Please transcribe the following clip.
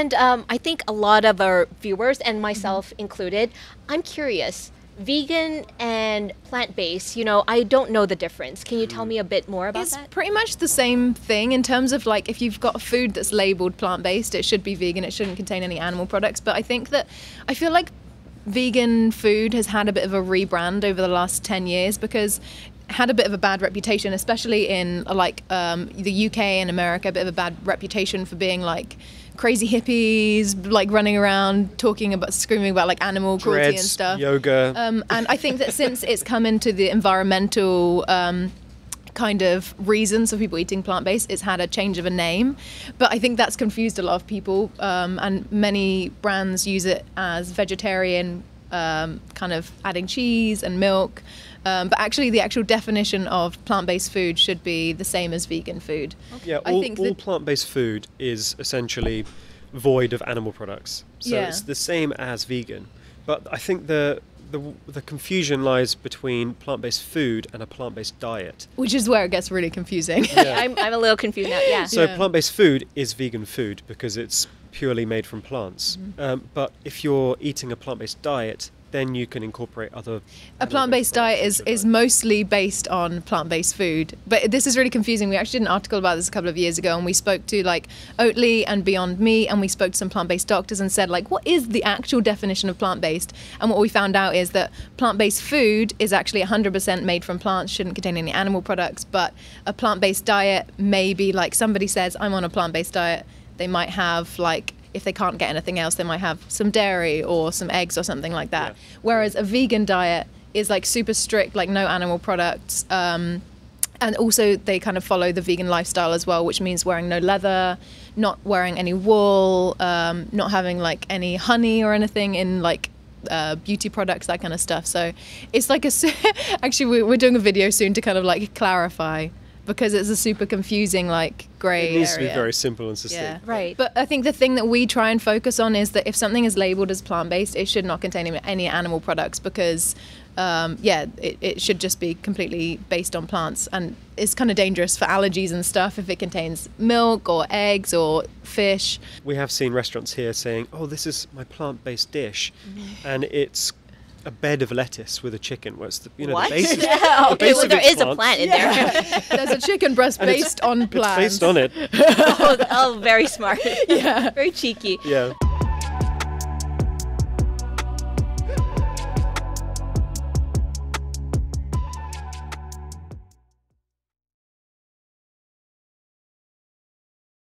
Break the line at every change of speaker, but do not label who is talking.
And I think a lot of our viewers, and myself included, I'm curious, vegan and plant-based, I don't know the difference. Can you tell me a bit more about that?
It's pretty much the same thing in terms of like, if you've got a food that's labeled plant-based, it should be vegan, it shouldn't contain any animal products. But I feel like vegan food has had a bit of a rebrand over the last 10 years because it had a bit of a bad reputation, especially in like the UK and America, a bit of a bad reputation for being like crazy hippies, like running around screaming about like animal cruelty and stuff.
Yoga.
And I think that since it's come into the environmental kind of reasons for people eating plant-based, it's had a change of a name. But I think that's confused a lot of people, and many brands use it as vegetarian, kind of adding cheese and milk. But actually the actual definition of plant-based food should be the same as vegan food.
Yeah, all plant-based food is essentially void of animal products. So it's the same as vegan. But I think the confusion lies between plant-based food and a plant-based diet.
Which is where it gets really confusing.
Yeah. I'm a little confused now, yeah.
So plant-based food is vegan food because it's purely made from plants. But if you're eating a plant-based diet, then you can incorporate other...
A plant-based diet is mostly based on plant-based food. But this is really confusing. We actually did an article about this a couple of years ago, and we spoke to like Oatly and Beyond Meat, and we spoke to some plant-based doctors and said like, what is the actual definition of plant-based? And what we found out is that plant-based food is actually 100% made from plants, shouldn't contain any animal products, but a plant-based diet may be like, somebody says, I'm on a plant-based diet, they might have like, if they can't get anything else, they might have some dairy or some eggs or something like that. Yeah. Whereas a vegan diet is like super strict, like no animal products. And also they kind of follow the vegan lifestyle as well, which means wearing no leather, not wearing any wool, not having like any honey or anything in like beauty products, that kind of stuff. So it's like actually we're doing a video soon to kind of like clarify, because it's a super confusing, like, grey area. It needs
to be very simple and succinct.
Yeah, right.
But I think the thing that we try and focus on is that if something is labelled as plant-based, it should not contain any animal products because, it should just be completely based on plants. And it's kind of dangerous for allergies and stuff if it contains milk or eggs or fish.
We have seen restaurants here saying, oh, this is my plant-based dish. And it's a bed of lettuce with a chicken. What's the
what?
The base?
There is a plant in there.
There's a chicken breast based on plants.
It's based on it.
Oh, very smart.
Yeah.
Very cheeky.
Yeah.